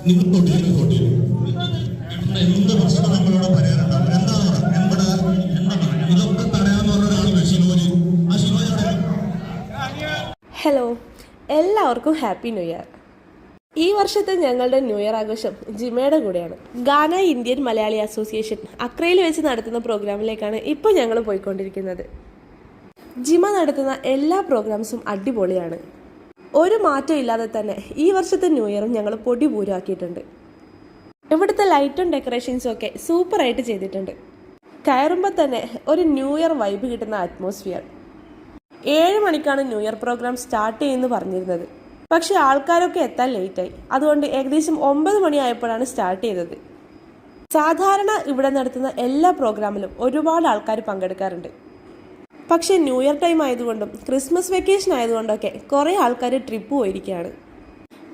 നിങ്ങൾ തൊട്ടില്ല എന്ത് പ്രശ്നം നമ്മളോട് പറയാറുണ്ടാവും. എന്താണ് ഇതൊക്കെ തടയാന്ന് പറഞ്ഞ ഒരാളുണ്ട് ഷിനോജ്. ആ ഷിനോജ് ഹലോ, എല്ലാവർക്കും ഹാപ്പി ന്യൂ ഇയർ. ഈ വർഷത്തെ ഞങ്ങളുടെ ന്യൂ ഇയർ ആഘോഷം ജിമയുടെ കൂടെയാണ്. ഗാന ഇന്ത്യൻ മലയാളി അസോസിയേഷൻ അക്രയിൽ വെച്ച് നടത്തുന്ന പ്രോഗ്രാമിലേക്കാണ് ഇപ്പോൾ ഞങ്ങൾ പോയിക്കൊണ്ടിരിക്കുന്നത്. ജിമ നടത്തുന്ന എല്ലാ പ്രോഗ്രാംസും അടിപൊളിയാണ്. ഒരു മാറ്റം ഇല്ലാതെ തന്നെ ഈ വർഷത്തെ ന്യൂ ഇയറും ഞങ്ങൾ പൊടിപൂരാക്കിയിട്ടുണ്ട്. ഇവിടുത്തെ ലൈറ്റും ഡെക്കറേഷൻസും ഒക്കെ സൂപ്പറായിട്ട് ചെയ്തിട്ടുണ്ട്. കയറുമ്പോൾ തന്നെ ഒരു ന്യൂ ഇയർ വൈബ് കിട്ടുന്ന അറ്റ്മോസ്ഫിയർ. 7 മണിക്കാണ് ന്യൂ ഇയർ പ്രോഗ്രാം സ്റ്റാർട്ട് ചെയ്യുമെന്ന് പറഞ്ഞിരുന്നത്. പക്ഷേ ആൾക്കാരൊക്കെ എത്താൻ ലേറ്റായി. അതുകൊണ്ട് ഏകദേശം 9 മണിയായപ്പോഴാണ് സ്റ്റാർട്ട് ചെയ്തത്. സാധാരണ ഇവിടെ നടത്തുന്ന എല്ലാ പ്രോഗ്രാമിലും ഒരുപാട് ആൾക്കാർ പങ്കെടുക്കാറുണ്ട്. പക്ഷേ ന്യൂ ഇയർ ടൈം ആയതുകൊണ്ടും ക്രിസ്മസ് വെക്കേഷൻ ആയതുകൊണ്ടൊക്കെ കുറേ ആൾക്കാർ ട്രിപ്പ് പോയിരിക്കുകയാണ്.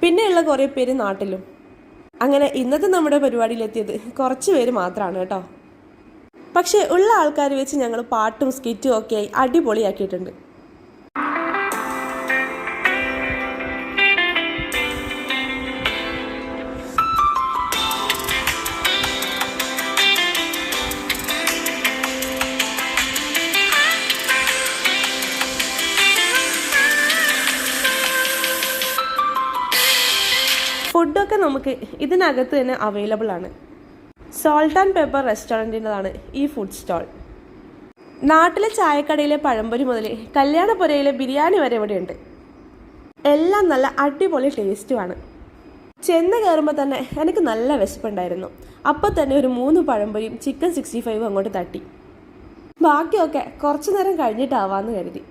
പിന്നെയുള്ള കുറേ പേര് നാട്ടിലും. അങ്ങനെ ഇന്നത്തെ നമ്മുടെ പരിപാടിയിലെത്തിയത് കുറച്ച് പേര് മാത്രമാണ് കേട്ടോ. പക്ഷേ ഉള്ള ആൾക്കാർ വെച്ച് ഞങ്ങൾ പാട്ടും സ്കിറ്റും ഒക്കെ ആയി അടിപൊളിയാക്കിയിട്ടുണ്ട്. ഫുഡൊക്കെ നമുക്ക് ഇതിനകത്ത് തന്നെ അവൈലബിൾ ആണ്. സോൾട്ട് ആൻഡ് പെപ്പർ റെസ്റ്റോറൻറ്റിൻ്റെതാണ് ഈ ഫുഡ് സ്റ്റാൾ. നാട്ടിലെ ചായക്കടയിലെ പഴംപൊരി മുതൽ കല്യാണപ്പുരയിലെ ബിരിയാണി വരെ ഇവിടെയുണ്ട്. എല്ലാം നല്ല അടിപൊളി ടേസ്റ്റുമാണ്. ചെന്ന് കയറുമ്പോൾ തന്നെ എനിക്ക് നല്ല വിശപ്പുണ്ടായിരുന്നു. അപ്പോൾ തന്നെ ഒരു 3 പഴംപൊരിയും ചിക്കൻ 65 അങ്ങോട്ട് തട്ടി. ബാക്കിയൊക്കെ കുറച്ചു നേരം കഴിഞ്ഞിട്ടാവാമെന്ന് കരുതി.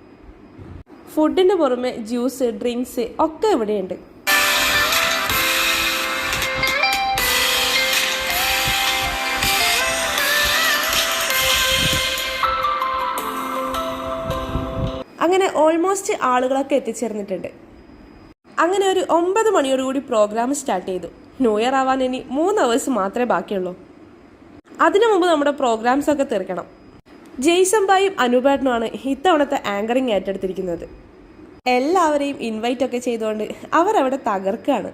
ഫുഡിൻ്റെ പുറമെ ജ്യൂസ്, ഡ്രിങ്ക്സ് ഒക്കെ ഇവിടെയുണ്ട്. അങ്ങനെ ഓൾമോസ്റ്റ് ആളുകളൊക്കെ എത്തിച്ചേർന്നിട്ടുണ്ട്. അങ്ങനെ ഒരു 9 മണിയോടുകൂടി പ്രോഗ്രാം സ്റ്റാർട്ട് ചെയ്തു. ന്യൂ ഇയർ ആവാൻ ഇനി 3 അവേഴ്സ് മാത്രമേ ബാക്കിയുള്ളൂ. അതിനു മുമ്പ് നമ്മുടെ പ്രോഗ്രാംസ് ഒക്കെ തീർക്കണം. ജയ്സംബായും അനൂപേട്ടനുമാണ് ഇത്തവണത്തെ ആങ്കറിങ് ഏറ്റെടുത്തിരിക്കുന്നത്. എല്ലാവരെയും ഇൻവൈറ്റ് ഒക്കെ ചെയ്തുകൊണ്ട് അവരവിടെ തകർക്കുകയാണ്.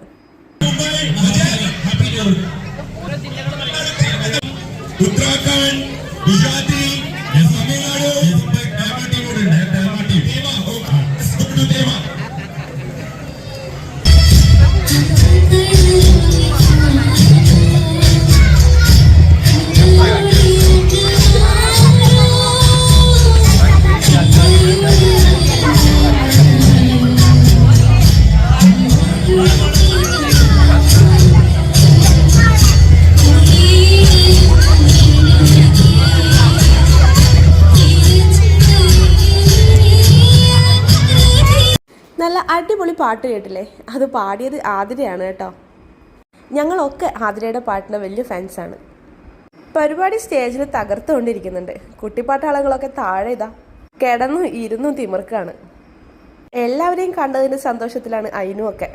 നല്ല അടിപൊളി പാട്ട് കേട്ടില്ലേ? അത് പാടിയത് ആതിരയാണ് കേട്ടോ. ഞങ്ങളൊക്കെ ആതിരയുടെ പാട്ടിൻ്റെ വലിയ ഫാൻസാണ്. പരിപാടി സ്റ്റേജിൽ തകർത്തുകൊണ്ടിരിക്കുന്നുണ്ട്. കുട്ടിപ്പാട്ടാളങ്ങളൊക്കെ താഴെ ഇതാ കിടന്നും ഇരുന്നും തിമിർക്കാണ്. എല്ലാവരെയും കണ്ടതിൻ്റെ സന്തോഷത്തിലാണ് അയിനുമൊക്കെ.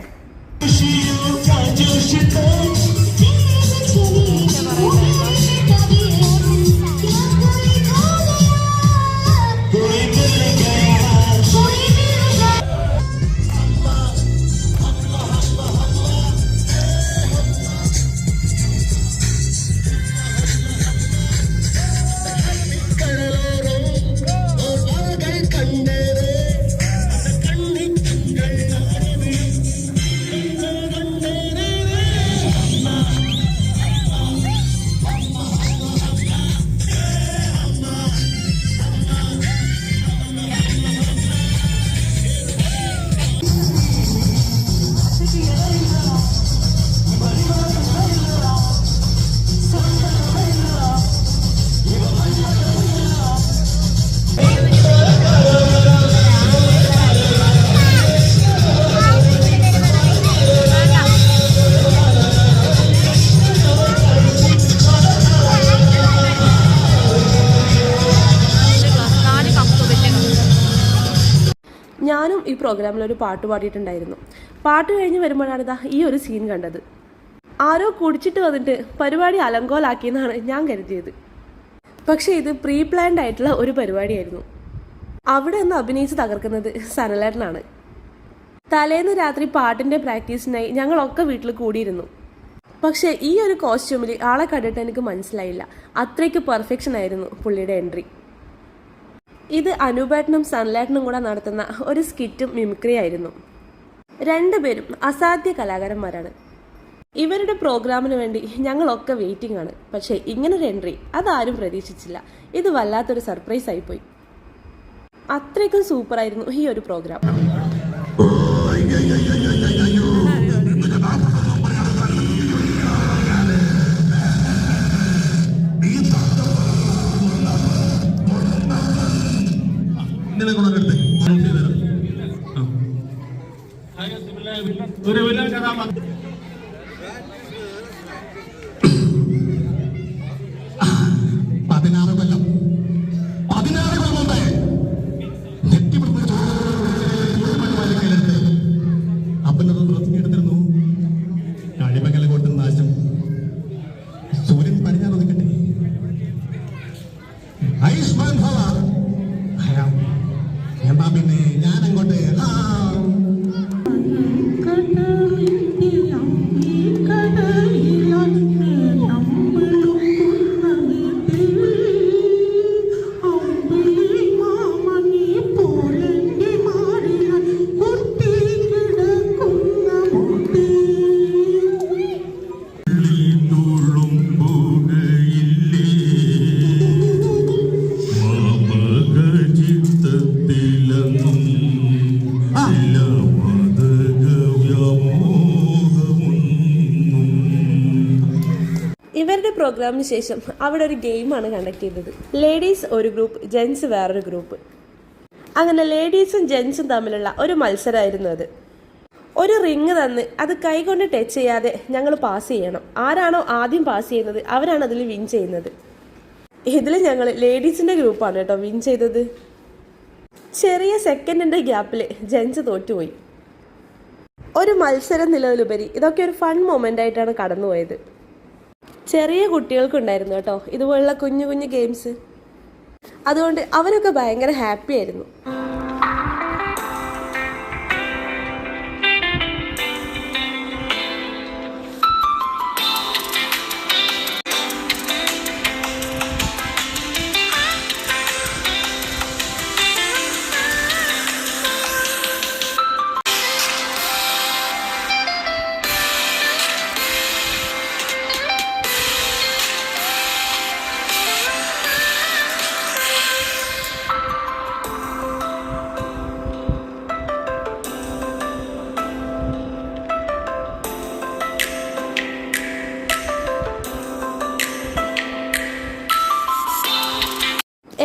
ഞാനും ഈ പ്രോഗ്രാമിൽ ഒരു പാട്ട് പാടിയിട്ടുണ്ടായിരുന്നു. പാട്ട് കഴിഞ്ഞ് വരുമ്പോഴാണ് ഇതാ ഈ ഒരു സീൻ കണ്ടത്. ആരോ കുടിച്ചിട്ട് വന്നിട്ട് പരിപാടി അലങ്കോലാക്കിയെന്നാണ് ഞാൻ കരുതിയത്. പക്ഷേ ഇത് പ്രീ പ്ലാൻഡ് ആയിട്ടുള്ള ഒരു പരിപാടിയായിരുന്നു. അവിടെ നിന്ന് അഭിനയിച്ച് തകർക്കുന്നത് സനലേട്ടനാണ്. തലേന്ന് രാത്രി പാട്ടിൻ്റെ പ്രാക്ടീസിനായി ഞങ്ങളൊക്കെ വീട്ടിൽ കൂടിയിരുന്നു. പക്ഷേ ഈ ഒരു കോസ്റ്റ്യൂമിൽ ആളെ കണ്ടിട്ട് എനിക്ക് മനസ്സിലായില്ല. അത്രയ്ക്ക് പെർഫെക്ഷൻ ആയിരുന്നു പുള്ളിയുടെ എൻട്രി. ഇത് അനൂപേട്ടനും സൺലേട്ടനും കൂടെ നടത്തുന്ന ഒരു സ്കിറ്റും മിമിക്രി ആയിരുന്നു. രണ്ടുപേരും അസാധ്യ കലാകാരന്മാരാണ്. ഇവരുടെ പ്രോഗ്രാമിന് വേണ്ടി ഞങ്ങളൊക്കെ വെയിറ്റിംഗ് ആണ്. പക്ഷേ ഇങ്ങനൊരു എൻട്രി അതാരും പ്രതീക്ഷിച്ചില്ല. ഇത് വല്ലാത്തൊരു സർപ്രൈസ് ആയിപ്പോയി. അത്രയ്ക്കും സൂപ്പറായിരുന്നു ഈ ഒരു പ്രോഗ്രാം. ഒരു വില്ലൻ കഥാപാത്രം 16 കൊല്ലം മുമ്പേ അപ്പനത് പ്രതിജ്ഞയെടുത്തിരുന്നു. അടിമകല കൊട്ടുന്ന നാശം സൂര്യൻ പടിഞ്ഞാറൊതുക്കട്ടെ. ആയുഷ്മാൻ ഭവ. എന്നാ പിന്നെ ഞാൻ അങ്ങോട്ട് ഇവരുടെ പ്രോഗ്രാമിന് ശേഷം അവിടെ ഒരു ഗെയിമാണ് കണ്ടക്ട് ചെയ്തത്. ലേഡീസ് ഒരു ഗ്രൂപ്പ്, ജെൻസ് വേറൊരു ഗ്രൂപ്പ്. അങ്ങനെ ലേഡീസും ജെൻസും തമ്മിലുള്ള ഒരു മത്സരമായിരുന്നു അത്. ഒരു റിങ് തന്ന് അത് കൈകൊണ്ട് ടച്ച് ചെയ്യാതെ ഞങ്ങൾ പാസ് ചെയ്യണം. ആരാണോ ആദ്യം പാസ് ചെയ്യുന്നത് അവരാണ് അതിൽ വിൻ ചെയ്യുന്നത്. ഇതിൽ ഞങ്ങൾ ലേഡീസിൻ്റെ ഗ്രൂപ്പാണ് കേട്ടോ വിൻ ചെയ്തത്. ചെറിയ സെക്കൻഡിൻ്റെ ഗ്യാപ്പിൽ ജെൻസ് തോറ്റുപോയി. ഒരു മത്സരം നിലവിലുപരി ഇതൊക്കെ ഒരു ഫൺ മൊമെൻ്റ് ആയിട്ടാണ് കടന്നുപോയത്. ചെറിയ കുട്ടികൾക്കുണ്ടായിരുന്നു കേട്ടോ ഇതുപോലുള്ള കുഞ്ഞു കുഞ്ഞു ഗെയിംസ്. അതുകൊണ്ട് അവരൊക്കെ ഭയങ്കര ഹാപ്പി ആയിരുന്നു.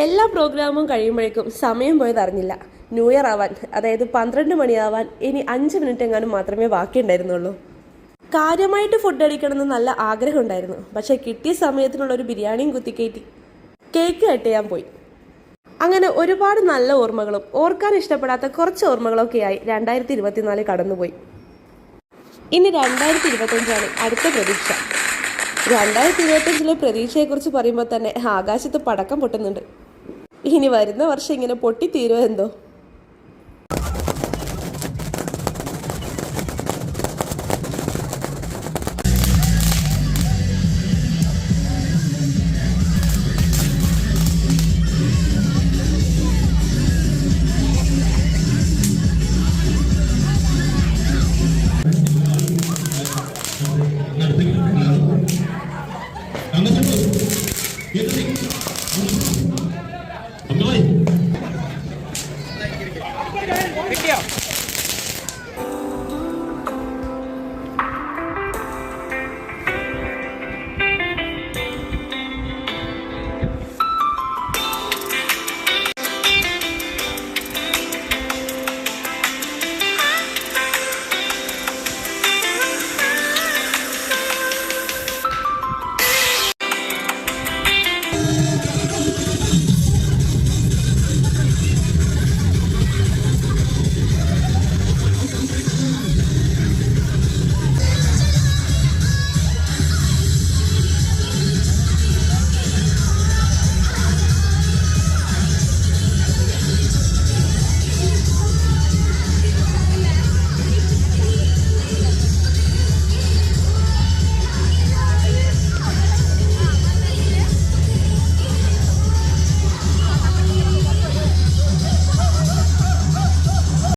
എല്ലാ പ്രോഗ്രാമും കഴിയുമ്പോഴേക്കും സമയം പോയത് അറിഞ്ഞില്ല. ന്യൂ ഇയർ ആവാൻ, അതായത് 12 മണിയാവാൻ ഇനി 5 മിനിറ്റ് എങ്ങാനും മാത്രമേ ബാക്കിയുണ്ടായിരുന്നുള്ളൂ. കാര്യമായിട്ട് ഫുഡ് അടിക്കണമെന്ന് നല്ല ആഗ്രഹം ഉണ്ടായിരുന്നു. പക്ഷേ കിട്ടിയ സമയത്തിനുള്ളൊരു ബിരിയാണിയും കുത്തിക്കയറ്റി കേക്ക് കട്ട് ചെയ്യാൻ പോയി. അങ്ങനെ ഒരുപാട് നല്ല ഓർമ്മകളും ഓർക്കാൻ ഇഷ്ടപ്പെടാത്ത കുറച്ച് ഓർമ്മകളൊക്കെയായി 2024 കടന്നുപോയി. ഇനി 2025 അടുത്ത പ്രതീക്ഷ. 2025 പ്രതീക്ഷയെക്കുറിച്ച് പറയുമ്പോൾ തന്നെ ആകാശത്ത് പടക്കം പൊട്ടുന്നുണ്ട്. ഇനി വരുന്ന വർഷം ഇങ്ങനെ പൊട്ടിത്തീരുമോ എന്തോ.